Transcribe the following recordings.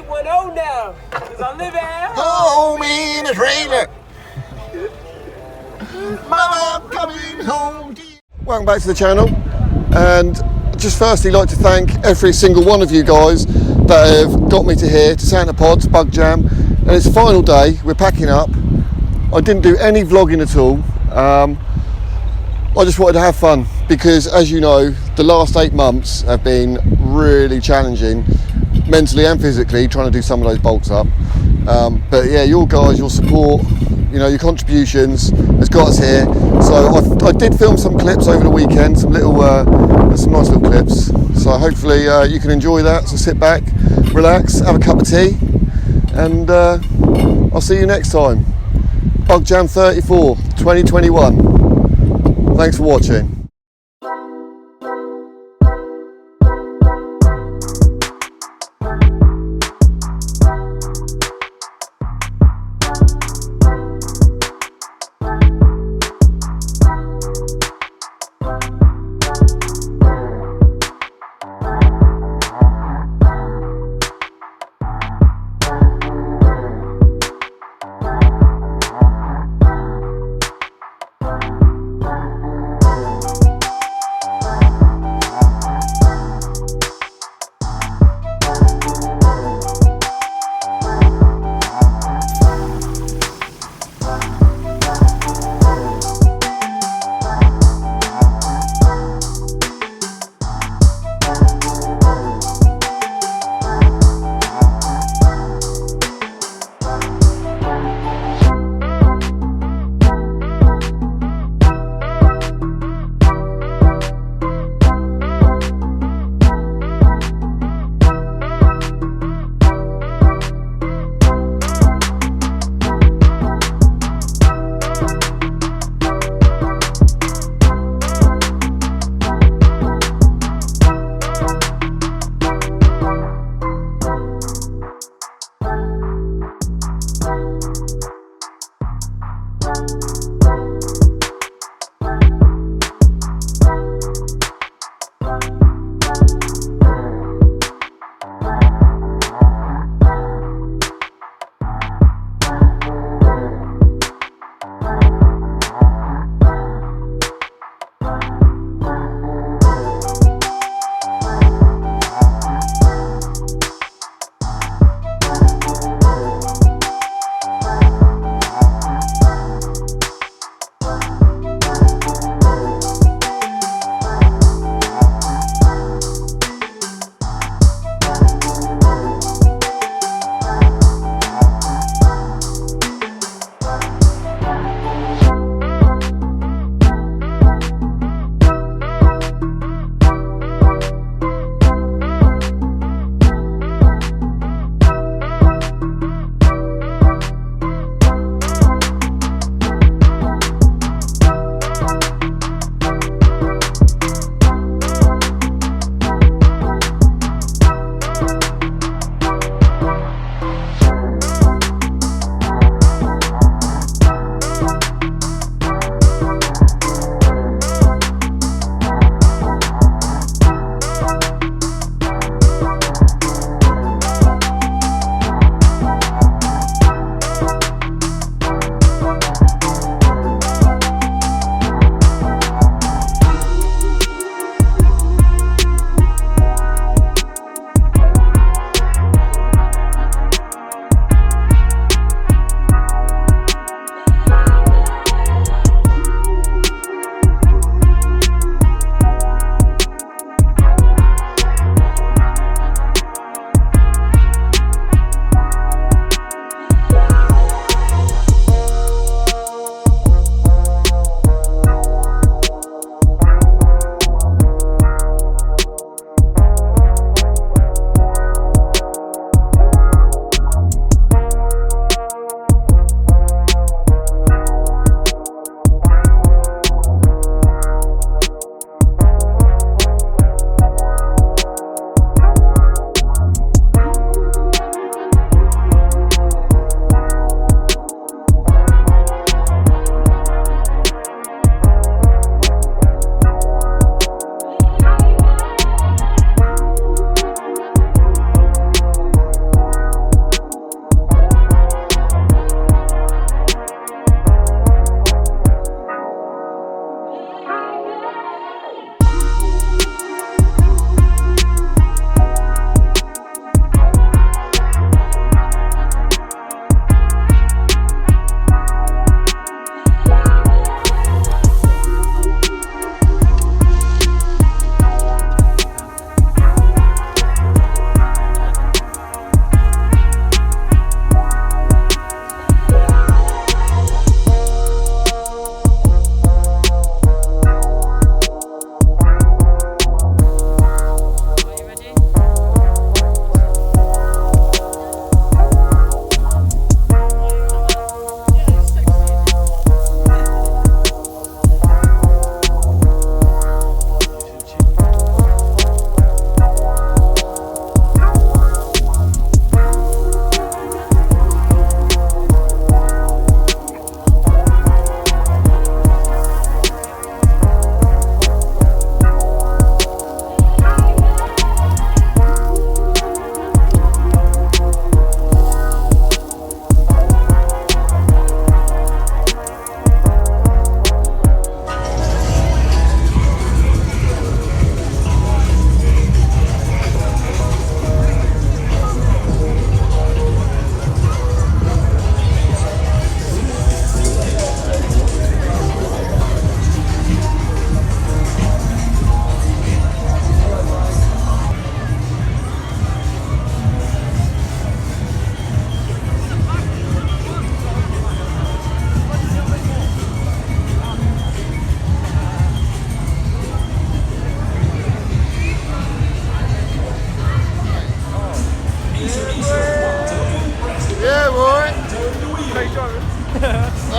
2.0 now, because I live at home in a trailer. Mama, I'm coming home to you. Welcome back to the channel, and I'd just firstly like to thank every single one of you guys that have got me to here, to Santa Pod, Bugjam, and it's the final day. We're packing up. I didn't do any vlogging at all. I just wanted to have fun because, as you know, the last 8 months have been really challenging, mentally and physically, trying to do some of those bolts up. But yeah, your guys, your support, you know, your contributions has got us here. So I did film some clips over the weekend, some nice little clips. So hopefully you can enjoy that. So sit back, relax, have a cup of tea, and I'll see you next time. Bugjam 34, 2021. Thanks for watching.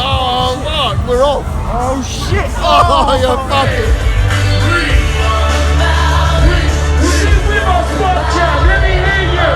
Oh, fuck, we're off. Oh shit! Oh, you're fucking. Bugjam, let me hear you.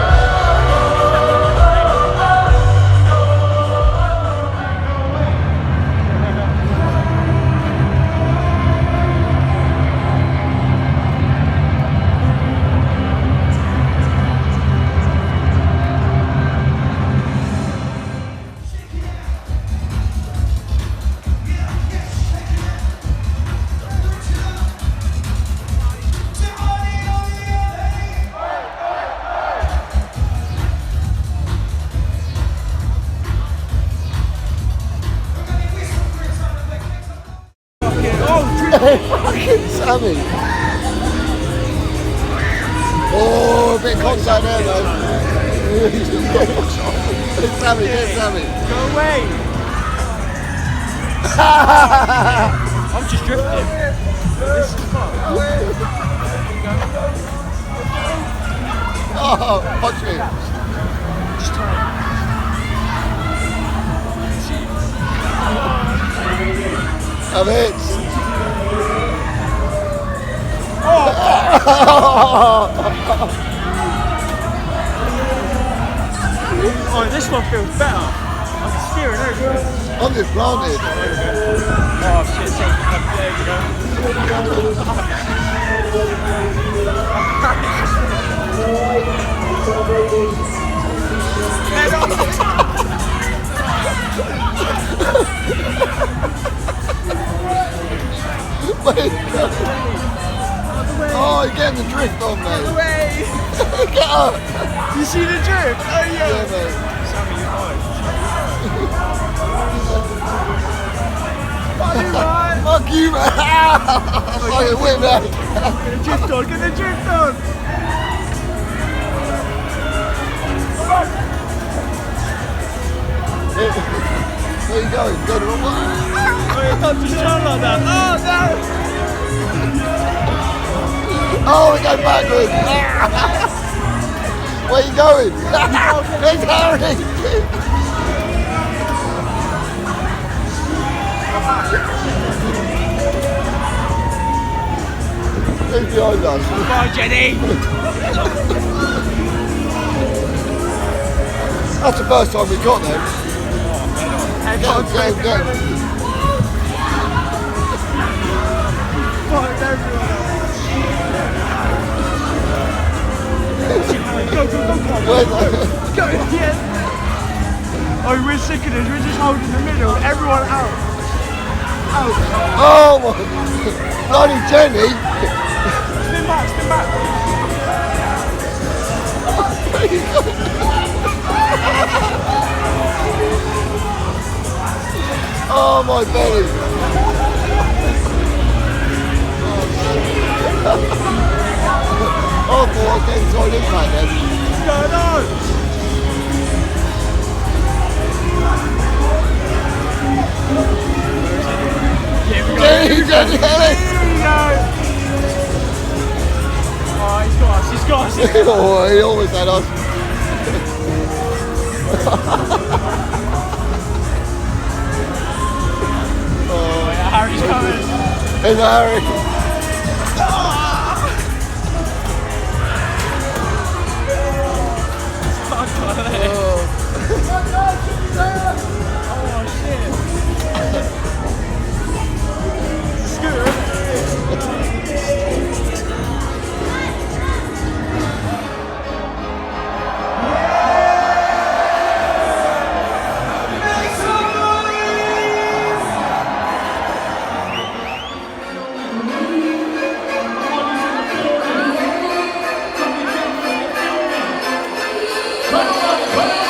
Fucking Sammy. Oh, a bit of contact there though. Get Sammy, get Sammy. Go away! I'm just drifting. This is fun. Oh, punch me. Just turn. Have it. Oh, this one feels better. I'm steering over. I'm just planted. Oh shit, there Oh, you're getting the drift on, mate. Way. Get up. You see the drift? Oh yeah. Yeah, mate. Sammy, you're fine. Fuck you, man. Fucking whip, man. Get the drift on, get the drift on. Where you going? Go the wrong way. Oh, you can't just turn like that. Oh, we go backwards. Where you going? There's Harry. Who's behind us? Bye, Jenny. That's the first time we got them. Go. Go again. Oh, we're seconders. We're just holding the middle. Everyone out. Out. Oh my! Bloody Jenny! Spin back. Spin back. Oh my belly! Oh boy, I'm getting solid impact then. What's going on? Jenny, Jenny, Jenny! Oh, he's got us. Oh, he almost had us. Oh yeah, Harry's coming. There's Harry. Oh shit. Scooter. Come on,